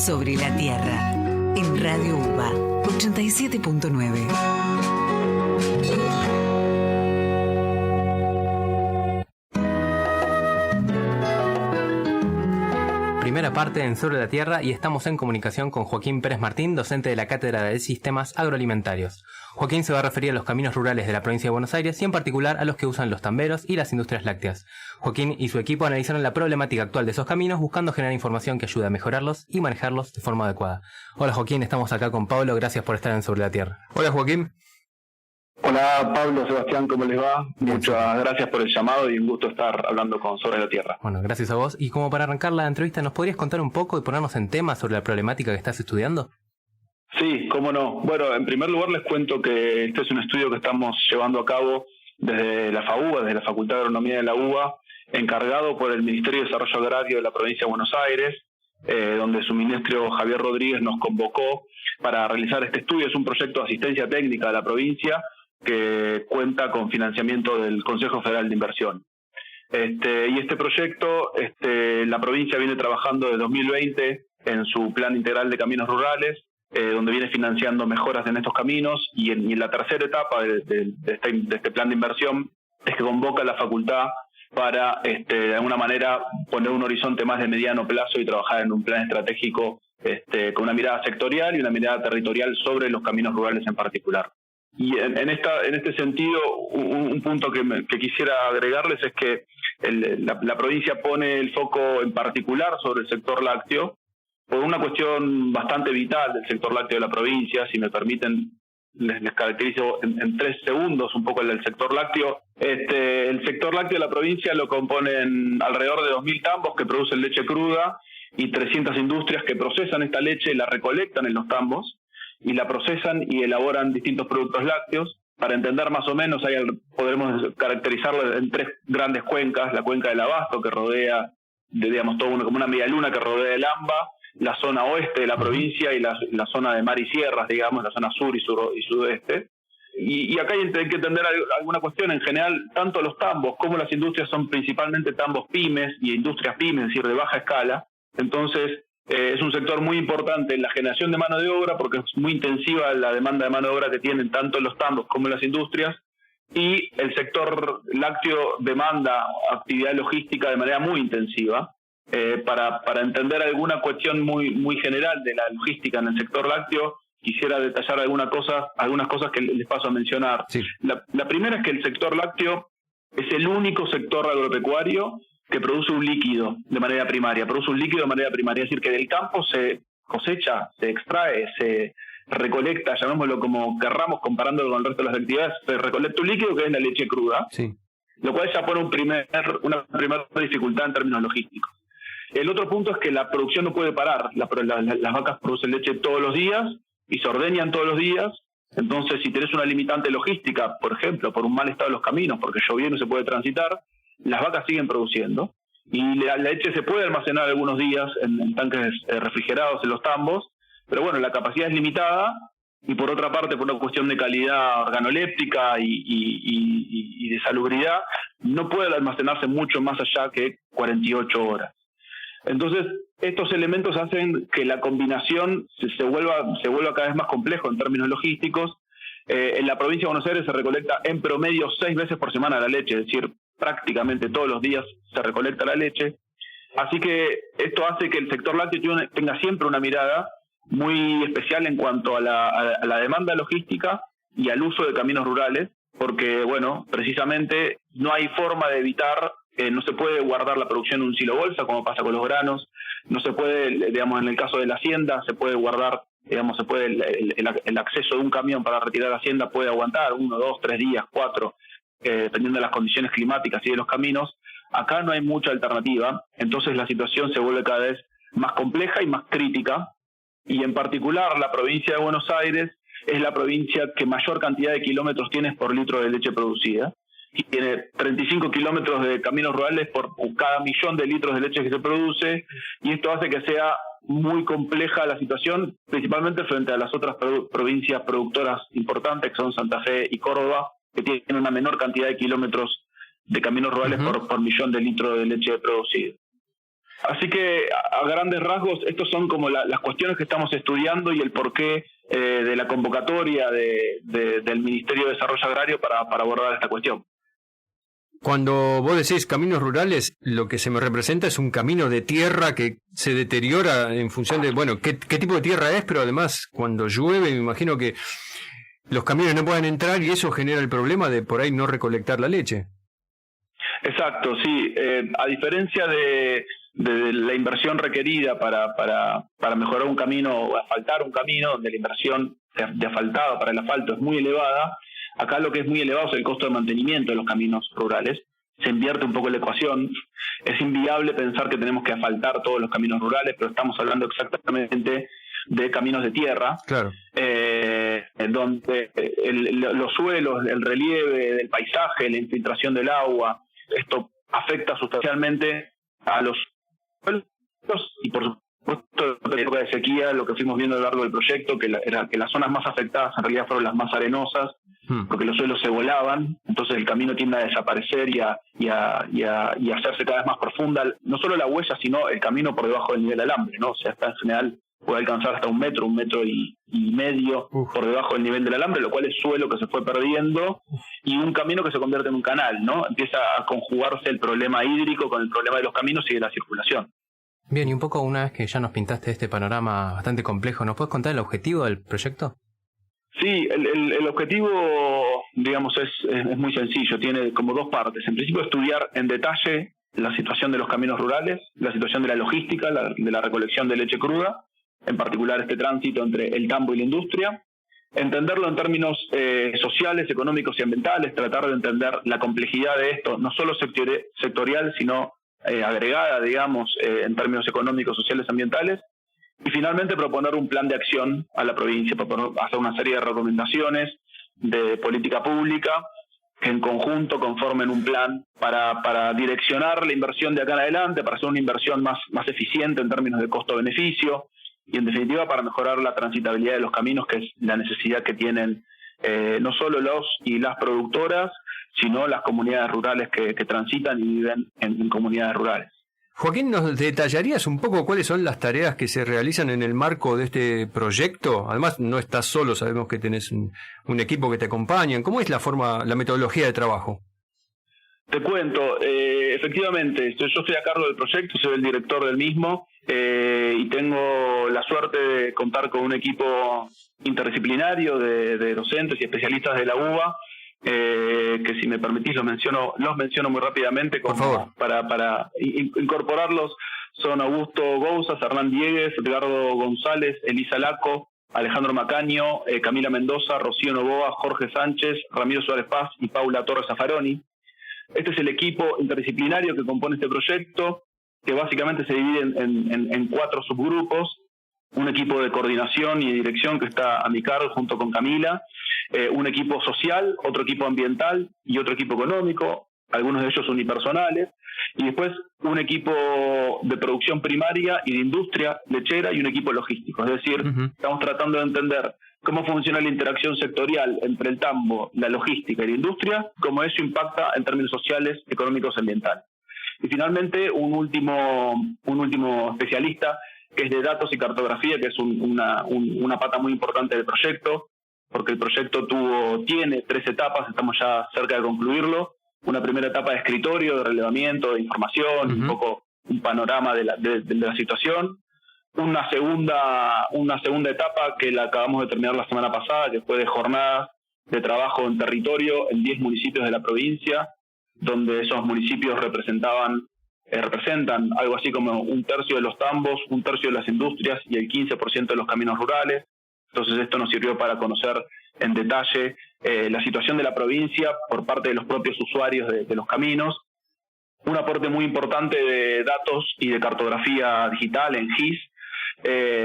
Sobre la Tierra, en Radio UBA 87.9. Primera parte en Sobre la Tierra y estamos en comunicación con Joaquín Pérez Martín, docente de la Cátedra de Sistemas Agroalimentarios. Joaquín se va a referir a los caminos rurales de la provincia de Buenos Aires y en particular a los que usan los tamberos y las industrias lácteas. Joaquín y su equipo analizaron la problemática actual de esos caminos buscando generar información que ayude a mejorarlos y manejarlos de forma adecuada. Hola Joaquín, estamos acá con Pablo, gracias por estar en Sobre la Tierra. Hola Joaquín. Hola Pablo, Sebastián, ¿cómo les va? Muchas gracias por el llamado y un gusto estar hablando con Sobre la Tierra. Bueno, gracias a vos. Y como para arrancar la entrevista, ¿nos podrías contar un poco y ponernos en tema sobre la problemática que estás estudiando? Sí, cómo no. Bueno, en primer lugar les cuento que este es un estudio que estamos llevando a cabo desde la FAUBA, desde la Facultad de Agronomía de la UBA, encargado por el Ministerio de Desarrollo Agrario de la provincia de Buenos Aires, donde su ministro Javier Rodríguez nos convocó para realizar este estudio. Es un proyecto de asistencia técnica de la provincia que cuenta con financiamiento del Consejo Federal de Inversión. Y este proyecto, la provincia viene trabajando desde 2020 en su Plan Integral de Caminos Rurales, donde viene financiando mejoras en estos caminos, y en la tercera etapa de este plan de inversión es que convoca a la facultad para, de alguna manera, poner un horizonte más de mediano plazo y trabajar en un plan estratégico con una mirada sectorial y una mirada territorial sobre los caminos rurales en particular. Y en este sentido, un punto que quisiera agregarles es que la provincia pone el foco en particular sobre el sector lácteo por una cuestión bastante vital del sector lácteo de la provincia. Si me permiten, les caracterizo en 3 segundos un poco el sector lácteo. El sector lácteo de la provincia lo componen alrededor de 2.000 tambos que producen leche cruda y 300 industrias que procesan esta leche y la recolectan en los tambos y la procesan y elaboran distintos productos lácteos. Para entender más o menos, podremos caracterizarlo en 3 grandes cuencas: la cuenca del Abasto, que rodea, todo como una media luna que rodea el AMBA, la zona oeste de la provincia y la zona de mar y sierras, la zona sur y sudoeste. Y acá hay que entender alguna cuestión. En general, tanto los tambos como las industrias son principalmente tambos pymes y industrias pymes, es decir, de baja escala. Entonces, es un sector muy importante en la generación de mano de obra porque es muy intensiva la demanda de mano de obra que tienen tanto los tambos como las industrias, y el sector lácteo demanda actividad logística de manera muy intensiva. Para entender alguna cuestión muy general de la logística en el sector lácteo, quisiera detallar algunas cosas que les paso a mencionar. Sí. La primera es que el sector lácteo es el único sector agropecuario que produce un líquido de manera primaria, es decir, que del campo se cosecha, se extrae, se recolecta, llamémoslo como querramos, comparándolo con el resto de las actividades, se recolecta un líquido que es la leche cruda, sí, lo cual ya pone una primera dificultad en términos logísticos. El otro punto es que la producción no puede parar. Las vacas producen leche todos los días y se ordeñan todos los días. Entonces, si tenés una limitante logística, por ejemplo, por un mal estado de los caminos, porque llovió y no se puede transitar, las vacas siguen produciendo. Y la leche se puede almacenar algunos días en tanques refrigerados en los tambos, pero bueno, la capacidad es limitada, y por otra parte, por una cuestión de calidad organoléptica y de salubridad, no puede almacenarse mucho más allá que 48 horas. Entonces, estos elementos hacen que la combinación se vuelva cada vez más complejo en términos logísticos. En la provincia de Buenos Aires se recolecta en promedio 6 veces por semana la leche, es decir, prácticamente todos los días se recolecta la leche. Así que esto hace que el sector lácteo tenga siempre una mirada muy especial en cuanto a la demanda logística y al uso de caminos rurales, porque, bueno, precisamente no hay forma de evitar. No se puede guardar la producción en un silo bolsa, como pasa con los granos. No se puede, en el caso de la hacienda, se puede guardar, el acceso de un camión para retirar la hacienda puede aguantar 1, 2, 3 días, 4, dependiendo de las condiciones climáticas y de los caminos. Acá no hay mucha alternativa, entonces la situación se vuelve cada vez más compleja y más crítica. Y en particular, la provincia de Buenos Aires es la provincia que mayor cantidad de kilómetros tiene por litro de leche producida. Y tiene 35 kilómetros de caminos rurales por cada millón de litros de leche que se produce, y esto hace que sea muy compleja la situación, principalmente frente a las otras provincias productoras importantes, que son Santa Fe y Córdoba, que tienen una menor cantidad de kilómetros de caminos rurales por millón de litros de leche producido. Así que a grandes rasgos, estos son como las cuestiones que estamos estudiando y el porqué de la convocatoria del Ministerio de Desarrollo Agrario para abordar esta cuestión. Cuando vos decís caminos rurales, lo que se me representa es un camino de tierra que se deteriora en función de, bueno, qué tipo de tierra es, pero además cuando llueve me imagino que los camiones no pueden entrar y eso genera el problema de por ahí no recolectar la leche. Exacto, sí. A diferencia de la inversión requerida para mejorar un camino o asfaltar un camino, donde la inversión de asfaltado para el asfalto es muy elevada, acá lo que es muy elevado es el costo de mantenimiento de los caminos rurales. Se invierte un poco la ecuación. Es inviable pensar que tenemos que asfaltar todos los caminos rurales, pero estamos hablando exactamente de caminos de tierra, claro. Donde los suelos, el relieve del paisaje, la infiltración del agua, esto afecta sustancialmente a los suelos y por supuesto en la época de sequía lo que fuimos viendo a lo largo del proyecto, que las zonas más afectadas en realidad fueron las más arenosas, porque los suelos se volaban, entonces el camino tiende a desaparecer y a hacerse cada vez más profunda, no solo la huella, sino el camino por debajo del nivel del alambre, ¿no? O sea, hasta en general puede alcanzar hasta un metro y medio por debajo del nivel del alambre, lo cual es suelo que se fue perdiendo y un camino que se convierte en un canal, ¿no? Empieza a conjugarse el problema hídrico con el problema de los caminos y de la circulación. Bien, y un poco una vez que ya nos pintaste este panorama bastante complejo, ¿nos puedes contar el objetivo del proyecto? Sí, el objetivo, digamos, es muy sencillo, tiene como dos partes. En principio, estudiar en detalle la situación de los caminos rurales, la situación de la logística, de la recolección de leche cruda, en particular este tránsito entre el campo y la industria, entenderlo en términos sociales, económicos y ambientales, tratar de entender la complejidad de esto, no solo sectorial, sino agregada, digamos, en términos económicos, sociales y ambientales, y finalmente proponer un plan de acción a la provincia, para hacer una serie de recomendaciones de política pública que en conjunto conformen un plan para direccionar la inversión de acá en adelante, para hacer una inversión más eficiente en términos de costo-beneficio, y en definitiva para mejorar la transitabilidad de los caminos, que es la necesidad que tienen no solo los y las productoras, sino las comunidades rurales que transitan y viven en comunidades rurales. Joaquín, ¿nos detallarías un poco cuáles son las tareas que se realizan en el marco de este proyecto? Además, no estás solo, sabemos que tenés un equipo que te acompaña. ¿Cómo es la metodología de trabajo? Te cuento, efectivamente, yo estoy a cargo del proyecto, soy el director del mismo y tengo la suerte de contar con un equipo interdisciplinario de docentes y especialistas de la UBA, que si me permitís los menciono muy rápidamente para incorporarlos. Son Augusto Gouzas, Hernán Diegues, Edgardo González, Elisa Laco, Alejandro Macaño, Camila Mendoza, Rocío Novoa, Jorge Sánchez, Ramiro Suárez Paz y Paula Torres Zaffaroni. Este es el equipo interdisciplinario que compone este proyecto, que básicamente se divide en 4 subgrupos. Un equipo de coordinación y dirección que está a mi cargo junto con Camila, un equipo social, otro equipo ambiental y otro equipo económico, algunos de ellos unipersonales, y después un equipo de producción primaria y de industria lechera y un equipo logístico. Es decir, estamos tratando de entender cómo funciona la interacción sectorial entre el tambo, la logística y la industria, cómo eso impacta en términos sociales, económicos y ambientales. Y finalmente un último especialista que es de datos y cartografía, que es una pata muy importante del proyecto, porque el proyecto tiene 3 etapas, estamos ya cerca de concluirlo. Una primera etapa de escritorio, de relevamiento, de información, un poco un panorama de la situación. Una segunda etapa que la acabamos de terminar la semana pasada, que fue de jornadas de trabajo en territorio en 10 municipios de la provincia, donde esos municipios representan algo así como 1/3 de los tambos, 1/3 de las industrias y el 15% de los caminos rurales. Entonces esto nos sirvió para conocer en detalle la situación de la provincia por parte de los propios usuarios de los caminos. Un aporte muy importante de datos y de cartografía digital en GIS,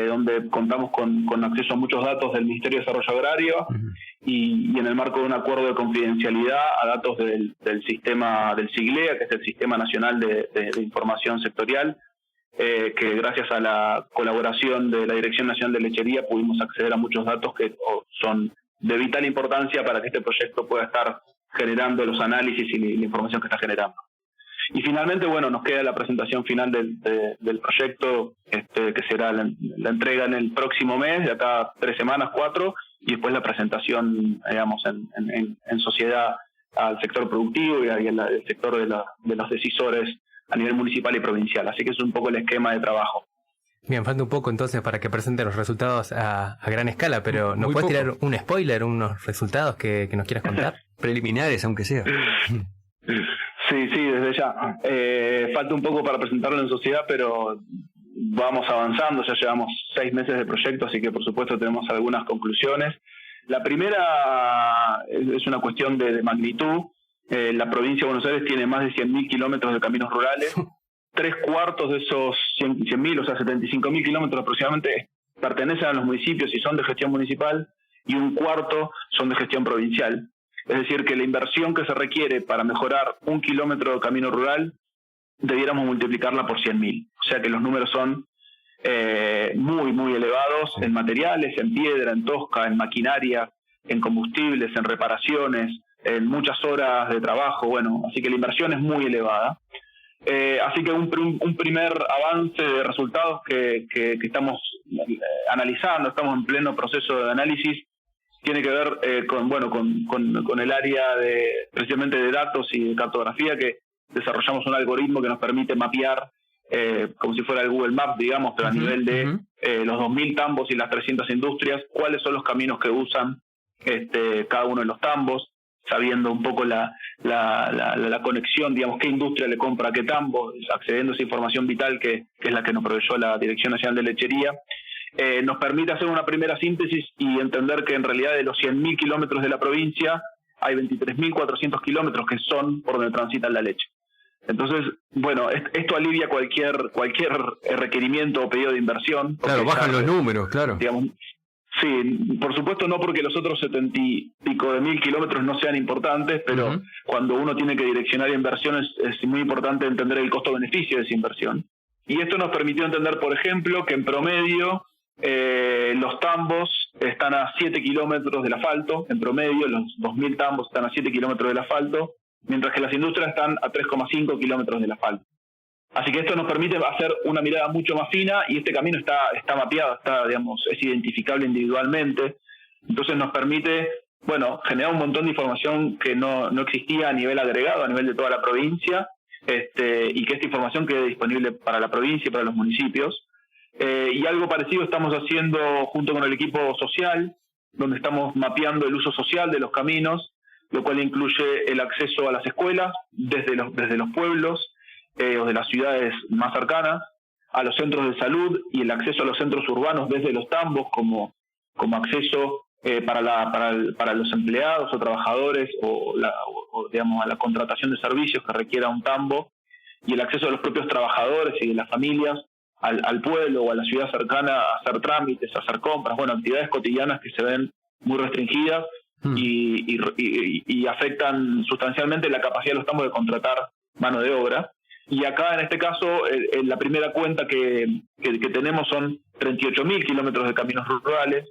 donde contamos con acceso a muchos datos del Ministerio de Desarrollo Agrario y en el marco de un acuerdo de confidencialidad a datos del sistema del SIGLEA, que es el Sistema Nacional de Información Sectorial, que gracias a la colaboración de la Dirección Nacional de Lechería pudimos acceder a muchos datos que son de vital importancia para que este proyecto pueda estar generando los análisis y la información que está generando. Y finalmente, bueno, nos queda la presentación final del proyecto, que será la entrega en el próximo mes, de acá 3 semanas, 4, y después la presentación, digamos, en sociedad al sector productivo y al sector de los decisores a nivel municipal y provincial. Así que es un poco el esquema de trabajo. Bien, falta un poco entonces para que presenten los resultados a gran escala, pero ¿nos puedes tirar un spoiler, unos resultados que nos quieras contar? Preliminares, aunque sea. Sí, desde ya. Falta un poco para presentarlo en sociedad, pero vamos avanzando. Ya llevamos 6 meses de proyecto, así que por supuesto tenemos algunas conclusiones. La primera es una cuestión de magnitud. La provincia de Buenos Aires tiene más de 100.000 kilómetros de caminos rurales. 3/4 de esos 100.000, o sea, 75.000 kilómetros aproximadamente, pertenecen a los municipios y son de gestión municipal, y 1/4 son de gestión provincial. Es decir, que la inversión que se requiere para mejorar 1 kilómetro de camino rural, debiéramos multiplicarla por 100.000. O sea que los números son muy, muy elevados en materiales, en piedra, en tosca, en maquinaria, en combustibles, en reparaciones, en muchas horas de trabajo. Bueno, así que la inversión es muy elevada. Así que un primer avance de resultados que estamos analizando, estamos en pleno proceso de análisis, tiene que ver con el área precisamente de datos y de cartografía, que desarrollamos un algoritmo que nos permite mapear, como si fuera el Google Maps, digamos, pero a nivel de los 2.000 tambos y las 300 industrias, cuáles son los caminos que usan cada uno de los tambos, sabiendo un poco la conexión, digamos, qué industria le compra a qué tambo, accediendo a esa información vital que es la que nos proveyó la Dirección Nacional de Lechería. Nos permite hacer una primera síntesis y entender que en realidad de los 100.000 kilómetros de la provincia hay 23.400 kilómetros que son por donde transita la leche. Entonces, bueno, esto alivia cualquier requerimiento o pedido de inversión. Claro, bajan los números, claro. Digamos, sí, por supuesto no porque los otros 70 y pico de mil kilómetros no sean importantes, pero cuando uno tiene que direccionar inversiones es muy importante entender el costo-beneficio de esa inversión. Y esto nos permitió entender, por ejemplo, que en promedio los tambos están a 7 kilómetros del asfalto, en promedio los 2.000 tambos están a 7 kilómetros del asfalto, mientras que las industrias están a 3,5 kilómetros del asfalto. Así que esto nos permite hacer una mirada mucho más fina, y este camino está mapeado, es identificable individualmente. Entonces nos permite, generar un montón de información que no existía a nivel agregado, a nivel de toda la provincia, y que esta información quede disponible para la provincia y para los municipios. Y algo parecido estamos haciendo junto con el equipo social, donde estamos mapeando el uso social de los caminos, lo cual incluye el acceso a las escuelas desde los pueblos o de las ciudades más cercanas, a los centros de salud y el acceso a los centros urbanos desde los tambos como acceso para los empleados o trabajadores o digamos a la contratación de servicios que requiera un tambo, y el acceso de los propios trabajadores y de las familias al pueblo o a la ciudad cercana a hacer trámites, a hacer compras, actividades cotidianas que se ven muy restringidas y afectan sustancialmente la capacidad de los tambos de contratar mano de obra. Y acá, en este caso, la primera cuenta que tenemos son 38.000 kilómetros de caminos rurales,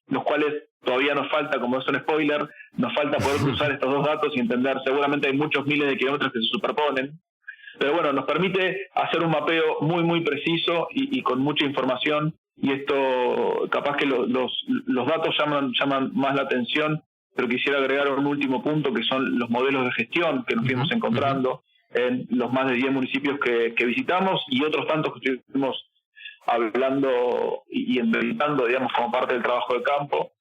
los cuales todavía nos falta, como es un spoiler, nos falta poder cruzar estos dos datos y entender, seguramente hay muchos miles de kilómetros que se superponen. Pero nos permite hacer un mapeo muy, muy preciso y con mucha información, y esto, capaz que los datos llaman más la atención, pero quisiera agregar un último punto, que son los modelos de gestión que nos fuimos encontrando en los más de 10 municipios que visitamos, y otros tantos que estuvimos hablando y entrevistando, digamos, como parte del trabajo de campo.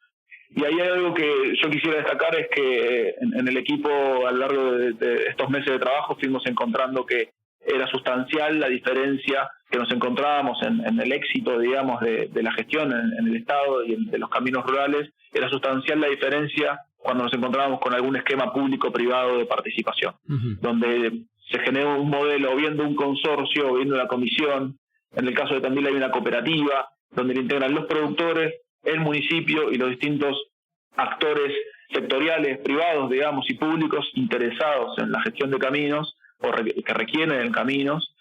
Y ahí hay algo que yo quisiera destacar, es que en el equipo, a lo largo de estos meses de trabajo, fuimos encontrando que era sustancial la diferencia que nos encontrábamos en el éxito, digamos, de la gestión en el Estado y de los caminos rurales. Era sustancial la diferencia cuando nos encontrábamos con algún esquema público-privado de participación, donde se generó un modelo, viendo un consorcio, o viendo una comisión. En el caso de Tandil hay una cooperativa, donde le integran los productores, el municipio y los distintos actores sectoriales, privados, digamos, y públicos interesados en la gestión de caminos o que requieren caminos.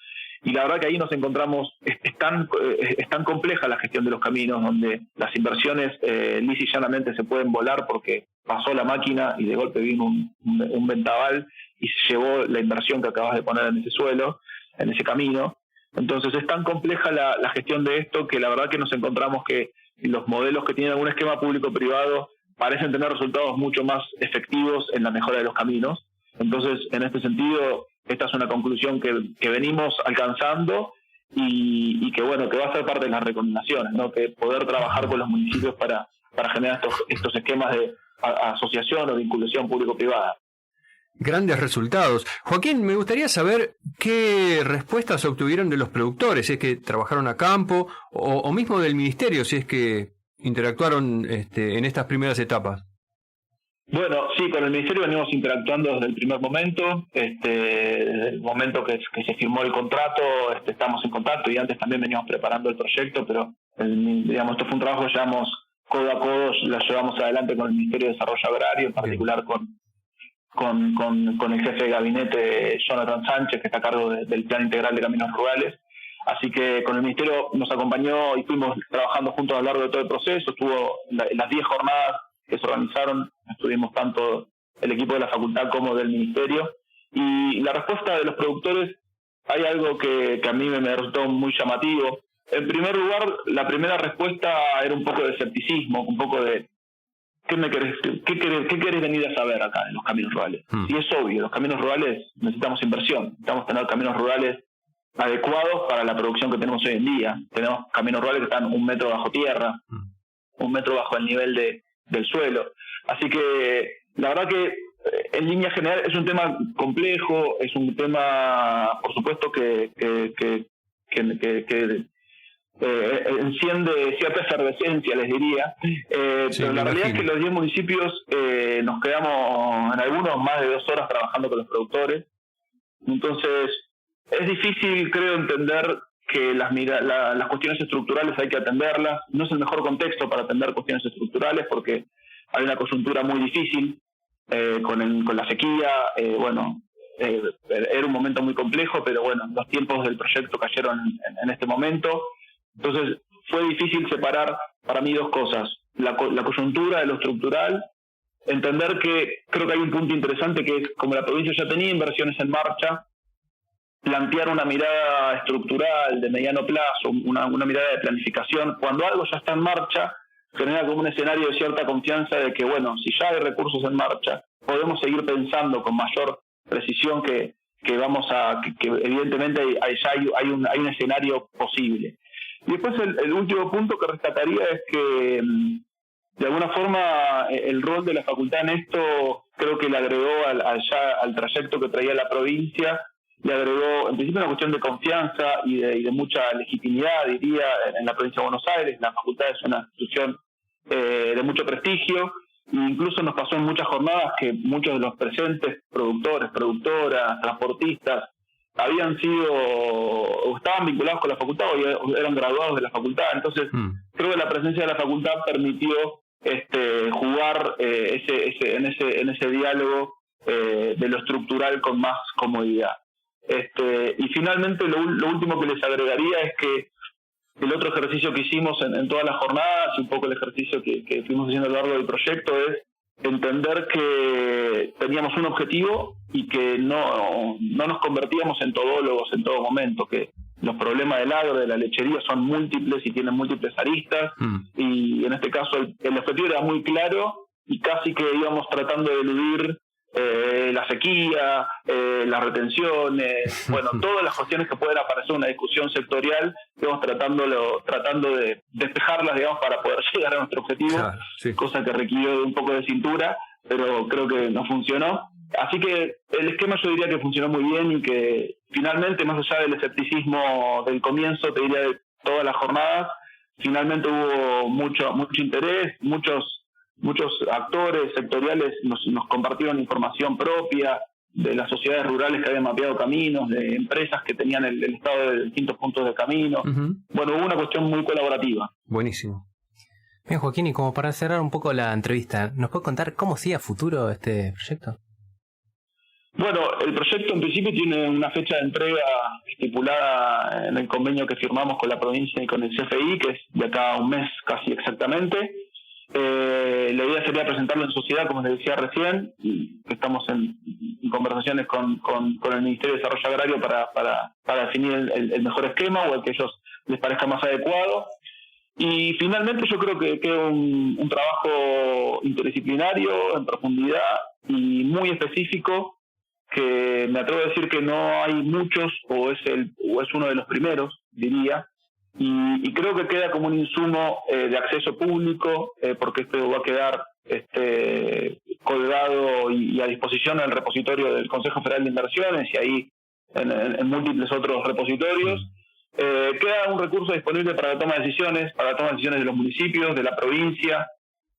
Y la verdad que ahí nos encontramos, es tan compleja la gestión de los caminos, donde las inversiones lisa y llanamente se pueden volar porque pasó la máquina y de golpe vino un vendaval y se llevó la inversión que acabas de poner en ese suelo, en ese camino. Entonces es tan compleja la gestión de esto que la verdad que nos encontramos que los modelos que tienen algún esquema público-privado parecen tener resultados mucho más efectivos en la mejora de los caminos. Entonces, en este sentido, esta es una conclusión que venimos alcanzando y que bueno, que va a ser parte de las recomendaciones, ¿no? Que poder trabajar con los municipios para generar estos esquemas de asociación o vinculación público-privada. Grandes resultados. Joaquín, me gustaría saber qué respuestas obtuvieron de los productores, si es que trabajaron a campo o mismo del ministerio, si es que interactuaron en estas primeras etapas. Bueno, sí, con el ministerio venimos interactuando desde el primer momento, desde el momento que se firmó el contrato, estamos en contacto y antes también veníamos preparando el proyecto, pero esto fue un trabajo que llevamos codo a codo, lo llevamos adelante con el Ministerio de Desarrollo Agrario, en particular con el jefe de gabinete Jonathan Sánchez, que está a cargo del Plan Integral de Caminos Rurales. Así que con el Ministerio nos acompañó y fuimos trabajando juntos a lo largo de todo el proceso. Estuvo las 10 jornadas que se organizaron, estuvimos tanto el equipo de la facultad como del Ministerio. Y la respuesta de los productores, hay algo que a mí me resultó muy llamativo. En primer lugar, la primera respuesta era un poco de escepticismo, un poco de ¿qué querés venir a saber acá en los caminos rurales? Y es obvio, los caminos rurales necesitamos inversión, necesitamos tener caminos rurales adecuados para la producción que tenemos hoy en día. Tenemos caminos rurales que están 1 metro bajo tierra, 1 metro bajo el nivel del suelo. Así que la verdad que en línea general es un tema complejo, es un tema, por supuesto, que enciende cierta efervescencia, les diría, sí, pero la realidad es que los 10 municipios nos quedamos en algunos más de 2 horas trabajando con los productores. Entonces es difícil, creo, entender que las cuestiones estructurales hay que atenderlas. No es el mejor contexto para atender cuestiones estructurales porque hay una coyuntura muy difícil con la sequía. Era un momento muy complejo, pero bueno, los tiempos del proyecto cayeron en este momento. Entonces fue difícil separar para mí 2 cosas: la coyuntura de lo estructural, entender que creo que hay un punto interesante que es, como la provincia ya tenía inversiones en marcha, plantear una mirada estructural de mediano plazo, una mirada de planificación. Cuando algo ya está en marcha, genera como un escenario de cierta confianza de que, bueno, si ya hay recursos en marcha, podemos seguir pensando con mayor precisión que evidentemente hay un escenario posible. Y después el último punto que rescataría es que de alguna forma el rol de la facultad en esto creo que le agregó al trayecto que traía la provincia, le agregó en principio una cuestión de confianza y de mucha legitimidad, diría, en la provincia de Buenos Aires. La facultad es una institución de mucho prestigio, e incluso nos pasó en muchas jornadas que muchos de los presentes, productores, productoras, transportistas, habían sido o estaban vinculados con la facultad o eran graduados de la facultad. Entonces creo que la presencia de la facultad permitió jugar en ese diálogo de lo estructural con más comodidad. Y finalmente lo último que les agregaría es que el otro ejercicio que hicimos en todas las jornadas y un poco el ejercicio que fuimos haciendo a lo largo del proyecto es entender que teníamos un objetivo y que no nos convertíamos en todólogos en todo momento, que los problemas del agro, de la lechería, son múltiples y tienen múltiples aristas, y en este caso el objetivo era muy claro y casi que íbamos tratando de eludir la sequía, las retenciones, bueno, todas las cuestiones que pueden aparecer en una discusión sectorial, íbamos tratando de despejarlas, digamos, para poder llegar a nuestro objetivo, claro, sí. Cosa que requirió de un poco de cintura, pero creo que no funcionó. Así que el esquema yo diría que funcionó muy bien y que finalmente, más allá del escepticismo del comienzo, te diría de todas las jornadas, finalmente hubo mucho interés, muchos actores sectoriales nos compartieron información propia de las sociedades rurales que habían mapeado caminos, de empresas que tenían el estado de distintos puntos de camino. Bueno, hubo una cuestión muy colaborativa. Buenísimo. Bien, Joaquín, y como para cerrar un poco la entrevista, ¿nos puede contar cómo sigue a futuro este proyecto? Bueno, el proyecto en principio tiene una fecha de entrega estipulada en el convenio que firmamos con la provincia y con el CFI, que es de acá a un mes casi exactamente. La idea sería presentarlo en sociedad, como les decía recién, y estamos en conversaciones con el Ministerio de Desarrollo Agrario para definir el mejor esquema o el que a ellos les parezca más adecuado. Y finalmente yo creo que queda un trabajo interdisciplinario, en profundidad y muy específico, que me atrevo a decir que no hay muchos, o es uno de los primeros, diría, y creo que queda como un insumo de acceso público, porque esto va a quedar colgado y a disposición en el repositorio del Consejo Federal de Inversiones y ahí en múltiples otros repositorios. Queda un recurso disponible para la toma de decisiones, de los municipios, de la provincia,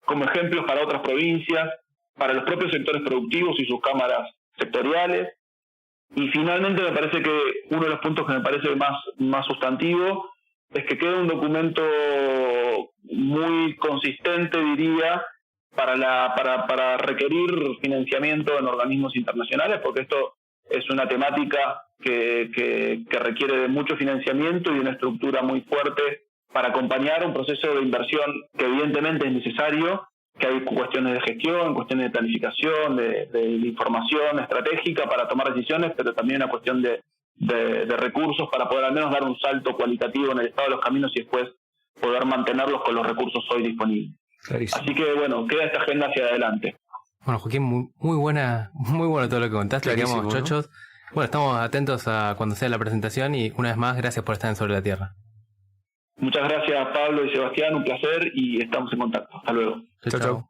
como ejemplos para otras provincias, para los propios sectores productivos y sus cámaras sectoriales. Y finalmente me parece que uno de los puntos que me parece más sustantivo es que queda un documento muy consistente, diría, para requerir financiamiento en organismos internacionales, porque esto es una temática que requiere de mucho financiamiento y de una estructura muy fuerte para acompañar un proceso de inversión que evidentemente es necesario, que hay cuestiones de gestión, cuestiones de planificación, de información estratégica para tomar decisiones, pero también una cuestión de recursos para poder al menos dar un salto cualitativo en el estado de los caminos y después poder mantenerlos con los recursos hoy disponibles. Clarísimo. Así que bueno, queda esta agenda hacia adelante. Bueno, Joaquín, muy bueno todo lo que contaste, Clarísimo, quedamos chochos. Bueno, estamos atentos a cuando sea la presentación y una vez más, gracias por estar en Sobre la Tierra. Muchas gracias, Pablo y Sebastián, un placer y estamos en contacto. Hasta luego. Chau.